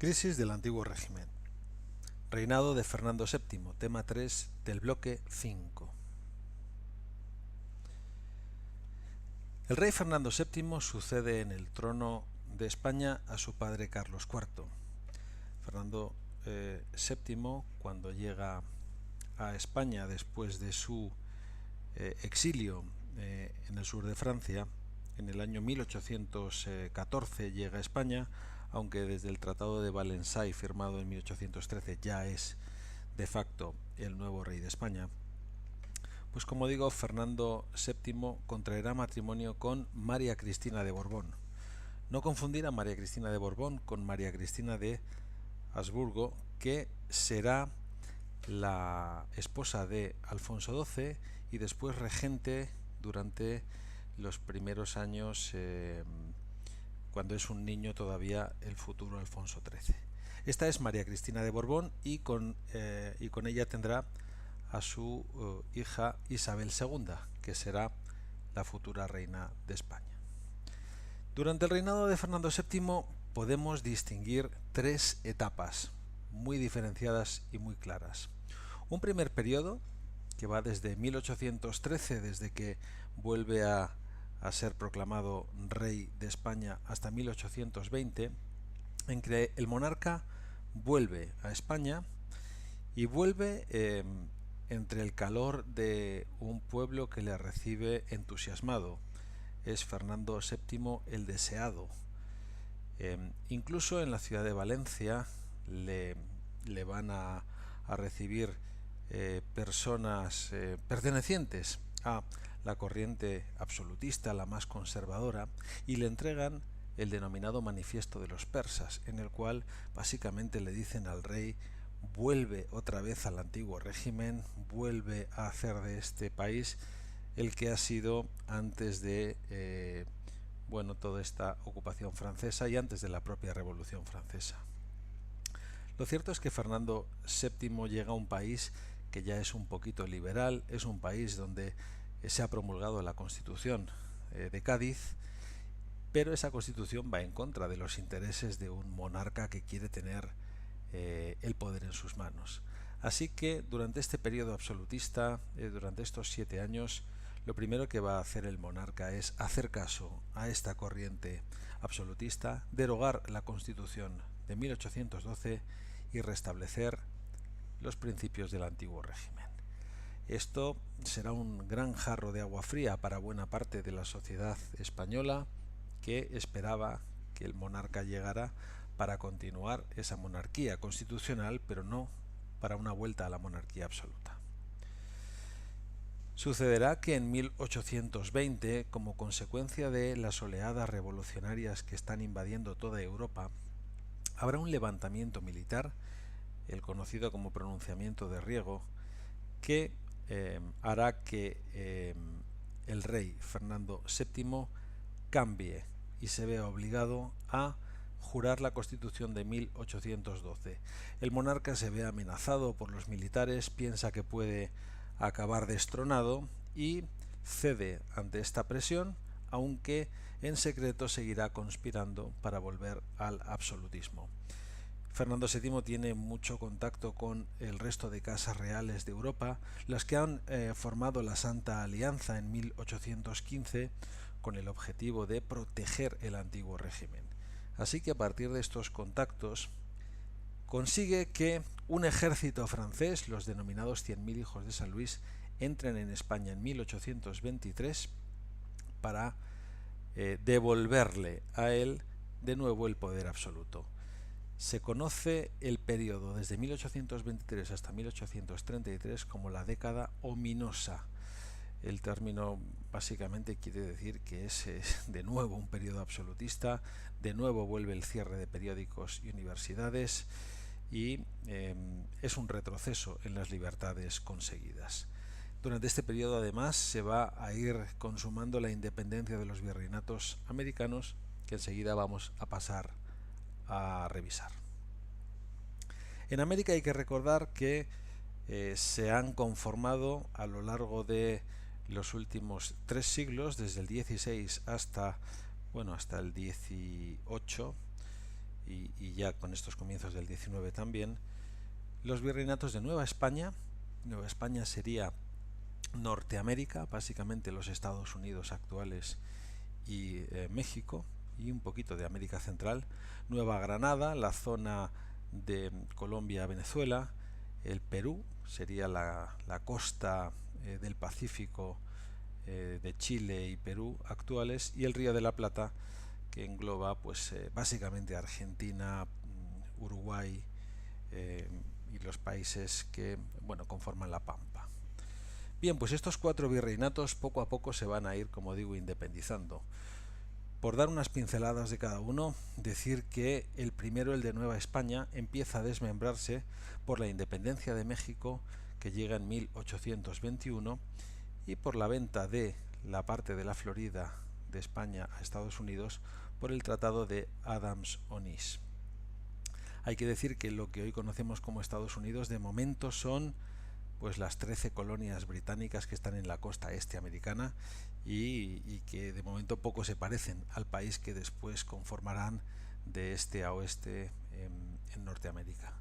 Crisis del antiguo régimen. Reinado de Fernando VII, tema 3 del bloque 5. El rey Fernando VII sucede en el trono de España a su padre Carlos IV. Fernando VII, cuando llega a España después de su exilio en el sur de Francia, en el año 1814 llega a España, aunque desde el Tratado de Valensay firmado en 1813 ya es de facto el nuevo rey de España. Pues como digo, Fernando VII contraerá matrimonio con María Cristina de Borbón. No confundir a María Cristina de Borbón con María Cristina de Habsburgo, que será la esposa de Alfonso XII y después regente durante los primeros años, cuando es un niño todavía, el futuro Alfonso XIII. Esta es María Cristina de Borbón y con ella tendrá a su hija Isabel II, que será la futura reina de España. Durante el reinado de Fernando VII podemos distinguir tres etapas muy diferenciadas y muy claras. Un primer periodo que va desde 1813, desde que vuelve a ser proclamado rey de España, hasta 1820, en que el monarca vuelve a España y vuelve entre el calor de un pueblo que le recibe entusiasmado. Es Fernando VII el deseado. Incluso en la ciudad de Valencia le van a recibir personas pertenecientes a la corriente absolutista, la más conservadora, y le entregan el denominado Manifiesto de los Persas, en el cual básicamente le dicen al rey: vuelve otra vez al antiguo régimen, vuelve a hacer de este país el que ha sido antes de toda esta ocupación francesa y antes de la propia Revolución Francesa. Lo cierto es que Fernando VII llega a un país que ya es un poquito liberal, es un país donde se ha promulgado la Constitución de Cádiz, pero esa Constitución va en contra de los intereses de un monarca que quiere tener el poder en sus manos. Así que durante este periodo absolutista, durante estos 7 años, lo primero que va a hacer el monarca es hacer caso a esta corriente absolutista, derogar la Constitución de 1812 y restablecer los principios del antiguo régimen. Esto será un gran jarro de agua fría para buena parte de la sociedad española, que esperaba que el monarca llegara para continuar esa monarquía constitucional, pero no para una vuelta a la monarquía absoluta. Sucederá que en 1820, como consecuencia de las oleadas revolucionarias que están invadiendo toda Europa, habrá un levantamiento militar, el conocido como pronunciamiento de Riego, que hará que el rey Fernando VII cambie y se vea obligado a jurar la Constitución de 1812. El monarca se ve amenazado por los militares, piensa que puede acabar destronado y cede ante esta presión, aunque en secreto seguirá conspirando para volver al absolutismo. Fernando VII tiene mucho contacto con el resto de casas reales de Europa, las que han formado la Santa Alianza en 1815 con el objetivo de proteger el antiguo régimen. Así que a partir de estos contactos consigue que un ejército francés, los denominados 100.000 hijos de San Luis, entren en España en 1823 para devolverle a él de nuevo el poder absoluto. Se conoce el periodo desde 1823 hasta 1833 como la década ominosa. El término básicamente quiere decir que es de nuevo un periodo absolutista, de nuevo vuelve el cierre de periódicos y universidades y es un retroceso en las libertades conseguidas. Durante este periodo además se va a ir consumando la independencia de los virreinatos americanos, que enseguida vamos a pasar a revisar. En América hay que recordar que se han conformado a lo largo de los últimos 3 siglos, desde el XVI hasta el XVIII, y ya con estos comienzos del 19 también, los virreinatos de Nueva España. Nueva España sería Norteamérica, básicamente los Estados Unidos actuales y México, y un poquito de América Central. Nueva Granada, la zona de Colombia, Venezuela. El Perú sería la costa del Pacífico de Chile y Perú actuales, y el Río de la Plata, que engloba pues básicamente Argentina, Uruguay y los países que conforman la Pampa. Bien, pues estos 4 virreinatos poco a poco se van a ir, como digo, independizando. Por dar unas pinceladas de cada uno, decir que el primero, el de Nueva España, empieza a desmembrarse por la independencia de México, que llega en 1821, y por la venta de la parte de la Florida de España a Estados Unidos por el Tratado de Adams-Onís. Hay que decir que lo que hoy conocemos como Estados Unidos de momento son pues las 13 colonias británicas que están en la costa este americana y que de momento poco se parecen al país que después conformarán de este a oeste en Norteamérica.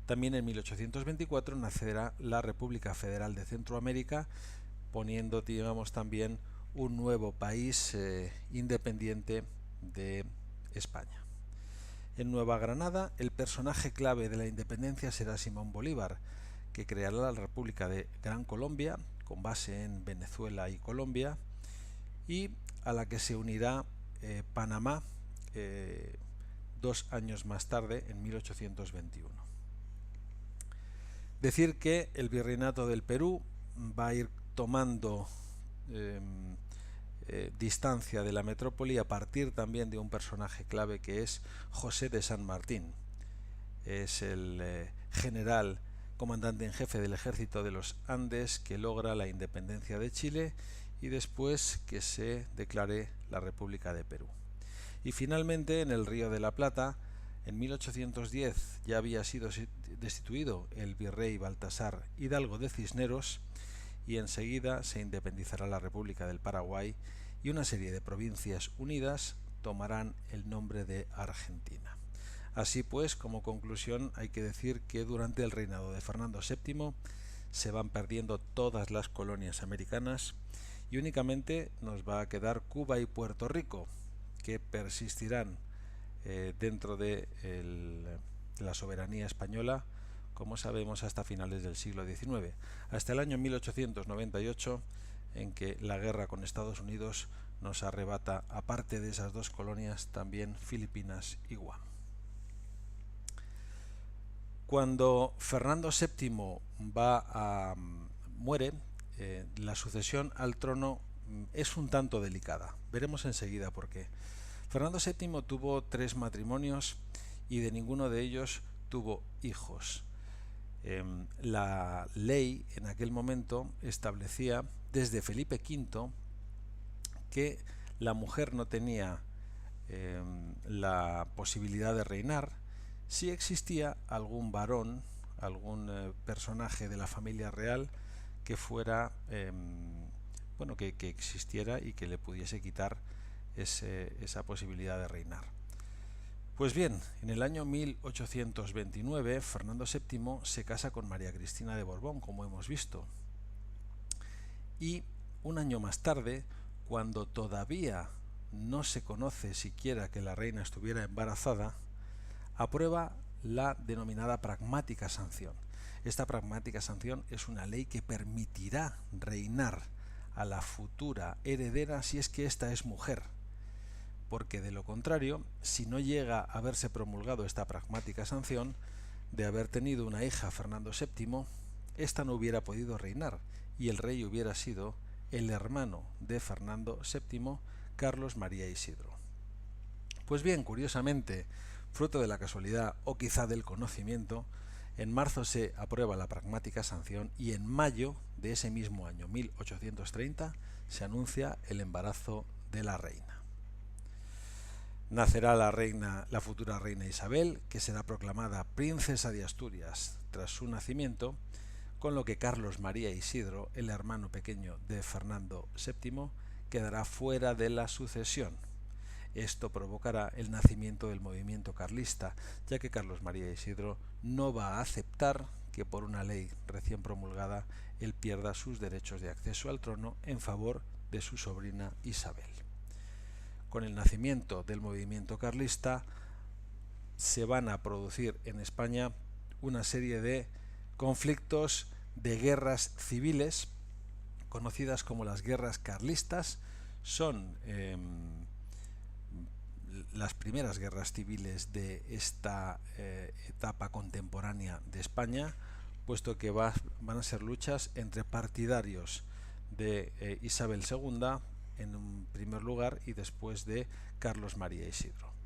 También en 1824 nacerá la República Federal de Centroamérica, poniendo, digamos, también un nuevo país independiente de España. En Nueva Granada, el personaje clave de la independencia será Simón Bolívar, que creará la República de Gran Colombia, con base en Venezuela y Colombia, y a la que se unirá Panamá 2 años más tarde, en 1821. Decir que el virreinato del Perú va a ir tomando distancia de la metrópoli a partir también de un personaje clave que es José de San Martín. Es el general comandante en jefe del ejército de los Andes que logra la independencia de Chile y después que se declare la República de Perú. Y finalmente, en el Río de la Plata, en 1810 ya había sido destituido el virrey Baltasar Hidalgo de Cisneros, y enseguida se independizará la República del Paraguay y una serie de provincias unidas tomarán el nombre de Argentina. Así pues, como conclusión, hay que decir que durante el reinado de Fernando VII se van perdiendo todas las colonias americanas y únicamente nos va a quedar Cuba y Puerto Rico, que persistirán dentro de la soberanía española, como sabemos, hasta finales del siglo XIX, hasta el año 1898, en que la guerra con Estados Unidos nos arrebata, aparte de esas 2 colonias, también Filipinas y Guam. Cuando Fernando VII muere, la sucesión al trono es un tanto delicada. Veremos enseguida por qué. Fernando VII tuvo 3 matrimonios y de ninguno de ellos tuvo hijos. La ley en aquel momento establecía desde Felipe V que la mujer no tenía la posibilidad de reinar si existía algún varón, algún personaje de la familia real que fuera que existiera y que le pudiese quitar esa posibilidad de reinar. Pues bien, en el año 1829 Fernando VII se casa con María Cristina de Borbón, como hemos visto, y un año más tarde, cuando todavía no se conoce siquiera que la reina estuviera embarazada, aprueba la denominada pragmática sanción. Esta pragmática sanción es una ley que permitirá reinar a la futura heredera si es que ésta es mujer, porque de lo contrario, si no llega a haberse promulgado esta pragmática sanción, de haber tenido una hija Fernando VII, ésta no hubiera podido reinar y el rey hubiera sido el hermano de Fernando VII, Carlos María Isidro. Pues bien, curiosamente, fruto de la casualidad o quizá del conocimiento, en marzo se aprueba la pragmática sanción y en mayo de ese mismo año, 1830, se anuncia el embarazo de la reina. Nacerá la futura reina Isabel, que será proclamada princesa de Asturias tras su nacimiento, con lo que Carlos María Isidro, el hermano pequeño de Fernando VII, quedará fuera de la sucesión. Esto provocará el nacimiento del movimiento carlista, ya que Carlos María Isidro no va a aceptar que por una ley recién promulgada él pierda sus derechos de acceso al trono en favor de su sobrina Isabel. Con el nacimiento del movimiento carlista se van a producir en España una serie de conflictos, de guerras civiles, conocidas como las guerras carlistas. Son las primeras guerras civiles de esta etapa contemporánea de España, puesto que van a ser luchas entre partidarios de Isabel II en un primer lugar y después de Carlos María Isidro.